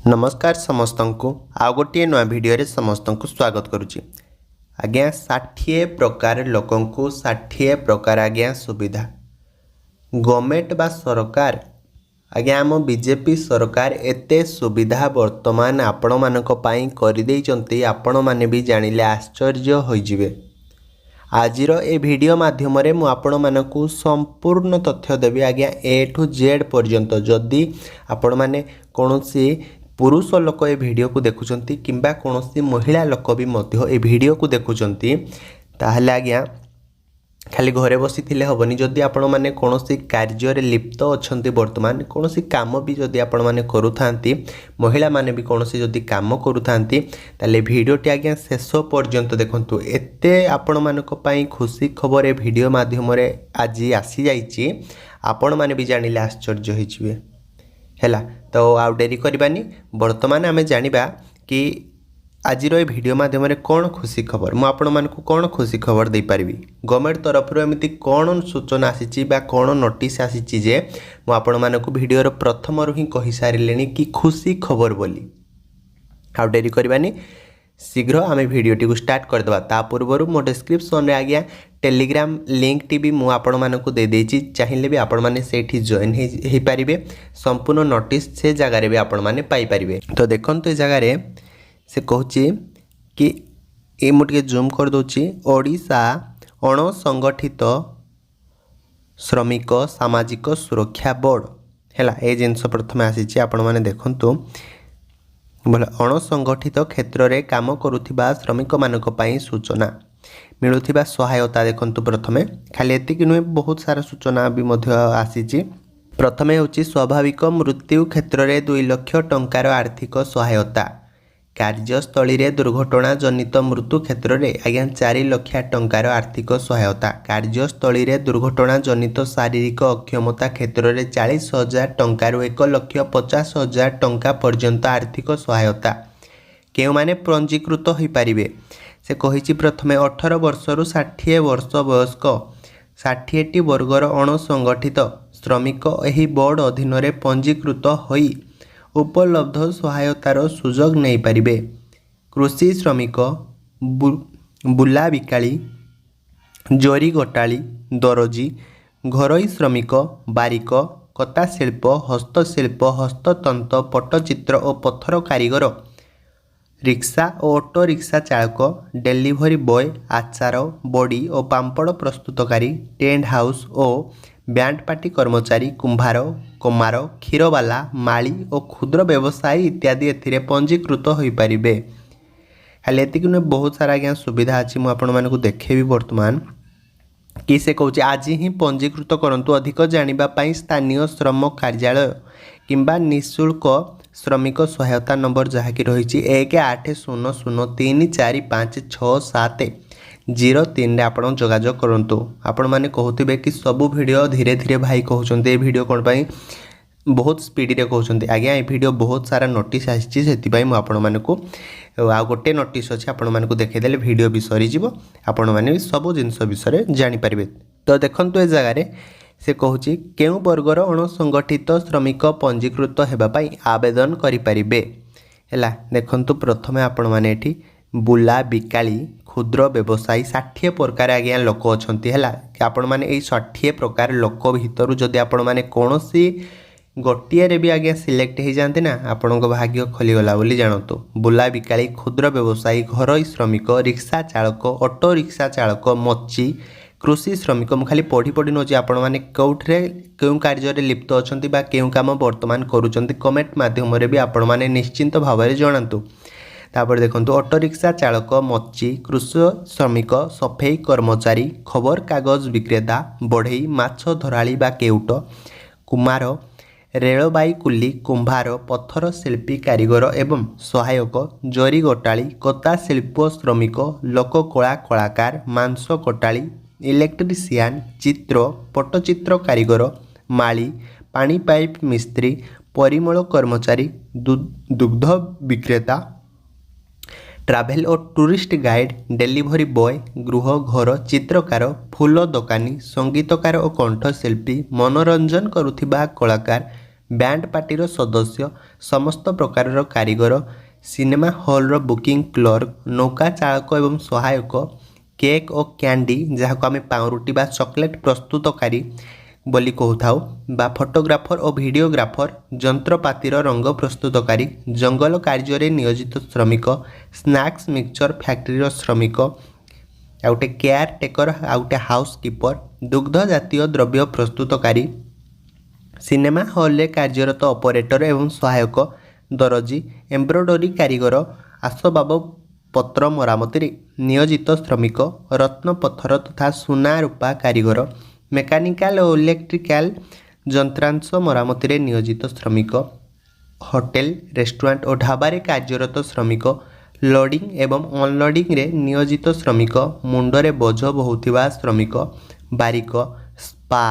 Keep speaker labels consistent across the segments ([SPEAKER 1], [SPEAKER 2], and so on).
[SPEAKER 1] नमस्कार समस्त को आउ गोटे नया भिडियो समस्त को स्वागत करुच्ची। आज्ञा 60 प्रकार लोकों को 60 प्रकार आज्ञा सुविधा गवर्नमेंट बा सरकार आज्ञा आम बीजेपी सरकार एते सुविधा वर्तमान आपण मानक पई करि देइचंती। आपण माने भी जानिले आश्चर्य होइजिवे। आजिर ए वीडियो माध्यम रे मु आपण मानकु संपूर्ण तथ्य देबी आज्ञा ए टू जेड पर्यंत। जदि आपण माने कोनोसी पुरुष लोक ए वीडियो को देखुचंती किंबा कोनोसी महिला लोक भी मध्य ए वीडियो को देखुचंती ताहले आज्ञा खाली घरे बसी थिले हबनी। जदि आपण माने कोनोसी कार्य रे लिप्त अछंती वर्तमान कोनोसी काम भी जदि आपण माने करूथांती महिला माने भी कोनोसी जदि काम करूथांती ताले वीडियो टी आज्ञा शेष पर्यंत देखंतु। एते आपण मानक पई खुशी खबर ए वीडियो माध्यम रे आज आसी जाईची। आपण माने भी जानिले आश्चर्य होइचिवे हैला। तो आउ डेरी करबानी वर्तमान आमे जानिबा कि आज वीडियो माध्यम कौन खुशी खबर मु आपण मानकु कौन खुशी खबर दे पारिबी। गवर्नमेंट तरफ एमती कौन सूचना आसी कौन नोटिस आसी जे मु आपण मानकु वीडियो प्रथम ही कहि सारिलेनी कि खुशी खबर बोली। आउ डेरी करबानी शीघ्र आमे वीडियो को स्टार्ट करदेबा। ता पूर्व मो डिस्क्रिप्शन रे आज्ञा टेलीग्राम लिंक टी भी मु आपण मानकु दे देछि। चाहिए भी आपण माने सेठी जॉइन हे पारिबे। संपूर्ण नोटिस से जगह रे भी आपण माने पाई पारिबे। तो देखंतु ए जगह रे से कहूँ कि ये मुझे जूम कर दूची ओडिशा अणसंगठित श्रमिक सामाजिक सुरक्षा बोर्ड है ये जिनस प्रथम आसी आपण मैंने देखु बोला अणसंगठित क्षेत्र में काम करुवा श्रमिक मानक पई सूचना मिलुथिबा सहायता देखंतु। प्रथमे खाली एतिक नुहे बहुत सारा सूचना भी आसी। प्रथमे होची स्वाभाविक मृत्यु क्षेत्र में 2 लाख टंकार आर्थिक सहायता। कार्यस्थली रे दुर्घटना जनित मृत्यु क्षेत्र में आज्ञा 4 लाख टंकार आर्थिक सहायता। कार्यस्थली रे दुर्घटना जनित शारीरिक अक्षमता क्षेत्र में 40,000 टंकार 1,50,000 टंका पर्यंत आर्थिक सहायता केउ माने पंजीकृत हो पारिबे। से कहिछि प्रथमे 18 वर्षरु 60 वर्ष वयस्क 60टी वर्गर अणसंगठित श्रमिक एही बोर्ड अधीन रे पंजीकृत होई उपलब्ध सहायतार सुजोग नहीं पारिबे। कृषि श्रमिक बुला बिकाली जरी गोटाली दरजी घरोई श्रमिक बारिक कता शिल्प हस्तशिल्प हस्ततंत पट्टचित्र और पत्थर कारीगर रिक्शा और ऑटो रिक्शा चालक डेलीवरी बॉय आचार बड़ी और पांपड़ प्रस्तुतकारी टेंट हाउस और बैंड पार्टी कर्मचारी कुंभार कुमार क्षीरवाला माली और क्षुद्र व्यवसायी इत्यादि एथिरे पंजीकृत हो पारिबे। खाली एतिक नुहे बहुत सारा आज्ञा सुविधा अच्छी मुझे देखेबी वर्तमान कि से कहूँ आज ही पंजीकृत करंतु। अधिक जानिबा स्थानीय श्रम कार्यालय किंबा निःशुल्क श्रमिक सहायता नंबर जहाँकि रही 180034566703 आपण जोगाजोग करंतु। आपण माने कहउथिबे कि सबु वीडियो धीरे धीरे भाई कहउचंते ए वीडियो कोन पई बहुत स्पीड रे कहउचंते। आज्ञा ए वीडियो बहुत सारा नोटिस आछि सेति पई मु आपण माने को आ गोटे नोटिस अछि आपण माने को देखै देले वीडियो भी सरी जिवो। आपण माने सब जिंस विषय जानि परिबे। तो देखंतु ए जगह रे से कहूँ केउ वर्गर अणसंगठित श्रमिक पंजीकृत हेबा पई आवेदन करि परिबे हैला। देखंतु प्रथमे आपण माने एठी बुला बिकाली क्षुद्र व्यवसायी 60 प्रकार आज्ञा लोक अछंती हैला। आपण माने एई 60 प्रकार लोक भितरु जदि आपण माने कोनोसी गोटिए रे भी आज्ञा सिलेक्ट हो जाते ना आपण भाग्य खोलीगला बोली जानतु। बुला बिकाली क्षुद्र व्यवसायी घरोई श्रमिक रिक्शा चालक ऑटो रिक्शा चालक मच्छी कृषि श्रमिक मु खाली पढ़ी पढ़ी नौची आपण माने कौठरे केउ कार्य रे लिप्त अछंती बा केउ काम वर्तमान करूचंती कमेंट माध्यम रे भी आपण माने निश्चिंत भाव में जणातु। तापर देखंतु ऑटो रिक्शा चालक मच्छी कृषि श्रमिक सफेई कर्मचारी खबर कागज विक्रेता बढ़ई माछ धराली बा केउट कुमार रेलबाई कुली कुंभार पत्थर शिल्पी कारीगर एवं सहायक जरी गोटाली कता शिल्प श्रमिक लोककला कलाकार मांस कटाली इलेक्ट्रीशियन चित्र पट्टचित्र कारीगर माली पानी पाइप मिस्त्री परिमल कर्मचारी दुग्ध विक्रेता ट्राभेल और टूरिस्ट गाइड डेलीवरी बॉय गृह घर चित्रकार फूल दोकानी संगीतकार और कंठशिल्पी मनोरंजन करुथिबा कलाकार बैंड पार्टीर सदस्य समस्त प्रकार कारीगर सिनेमा हॉल बुकिंग क्लर्क नौका चालक एवं सहायक केक और कैंडी जहाँ को आम पाउरुटी बा चॉकलेट प्रस्तुतकारी बोली कहूथाउ बा फोटोग्राफर और वीडियोग्राफर जंत्रपातिर रंग प्रस्तुतकारी जंगल कार्य नियोजित श्रमिक स्नैक्स मिक्सचर फैक्ट्री श्रमिक आउटे केयर टेकर आउटे हाउसकीपर दुग्ध जातीय द्रव्य प्रस्तुतकारी सिनेमा हॉल रे कार्यरत ऑपरेटर एवं सहायक दरजी एम्ब्रॉयडरी कारीगर आसबाब पत्र मरामती नियोजित श्रमिक रत्न पत्थर तथा सुना रूपा कारीगर मेकानिकल और इलेक्ट्रिकल जंत्रांश मरामती नियोजित श्रमिक होटेल रेस्टोरेंट और ढाबारे कार्यरत श्रमिक लोडिंग एवं अनलोडिंग रे नियोजित श्रमिक मुंडरे बोझ बहुथिबा श्रमिक बारिक स्पा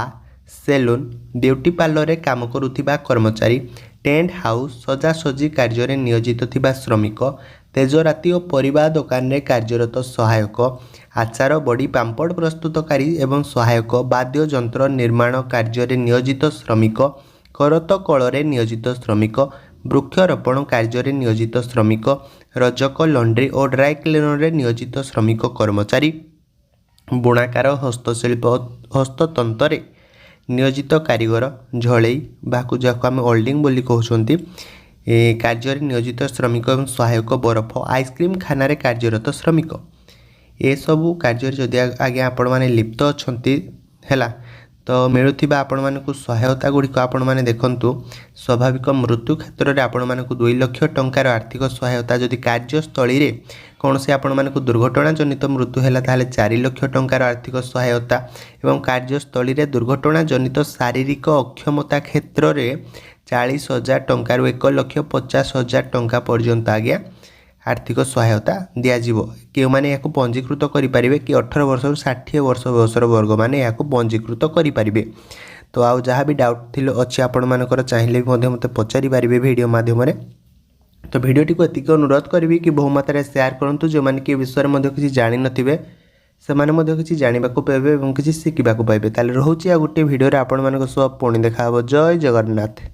[SPEAKER 1] सेलून ब्यूटी पार्लर रे काम करुथिबा कर्मचारी टेंट हाउस सजासजी कार्य रे नियोजित थिबा श्रमिक तेजराती और परिवा दुकान रे कार्यरत सहायक आचार बड़ी पांपड़ प्रस्तुतकारी एवं सहायक वाद्य जंत्र निर्माण कार्य रे नियोजित श्रमिक करत कल रे नियोजित श्रमिक वृक्षरोपण कार्य रे नियोजित श्रमिक रजक लंड्री और ड्राई क्लीनर रे नियोजित श्रमिक कर्मचारी बुणाकार हस्तशिल्प हस्ततंत्र नियोजित कारीगर झड़ई बाकू जहाँ आम ओल्डिंग बोली कहते कार्य नियोजित श्रमिक और सहायक बरफ आइसक्रीम खाना कार्यरत श्रमिक ये सबू कार्य जदि आगे आपण मैंने लिप्त अच्छा है तो मिलूथिबा आपण मानकु सहायता गुड़िक आपण मैंने देखंतु स्वाभाविक मृत्यु क्षेत्र में आपण मानकु 2 लाख टंकार आर्थिक सहायता जदि कार्यस्थली रे कौन से आपण मानकु दुर्घटना जनित मृत्यु है ताहले 4 लाख टंकार आर्थिक सहायता एवं कार्यस्थली रे दुर्घटना जनित शारीरिक अक्षमता क्षेत्र में 40,000 टंकार 1,50,000 टंका पर्यंत आज्ञा आर्थिक सहायता दिज्व क्यों मैंने यहाँ पंजीकृत करें कि 18 वर्ष 60 वर्ष बयसर वर्ग मैंने यहाँ पंजीकृत करें तो आउ जहाँ भी डाउट अच्छे आपण मानकर चाहिए भी मत पचारि पारे वीडियो माध्यम तो वीडियोटी को एतिक अनुरोध करी कि बहु मात्रा शेयर करूँ जो मैंने कि विषय में किसी जानी नथिबे से किसी जानवा पाइबे और किसी शिखा पाइबे ताले रोचे आ गोटे वीडियो आपण मान पुणी देखा जय जगन्नाथ।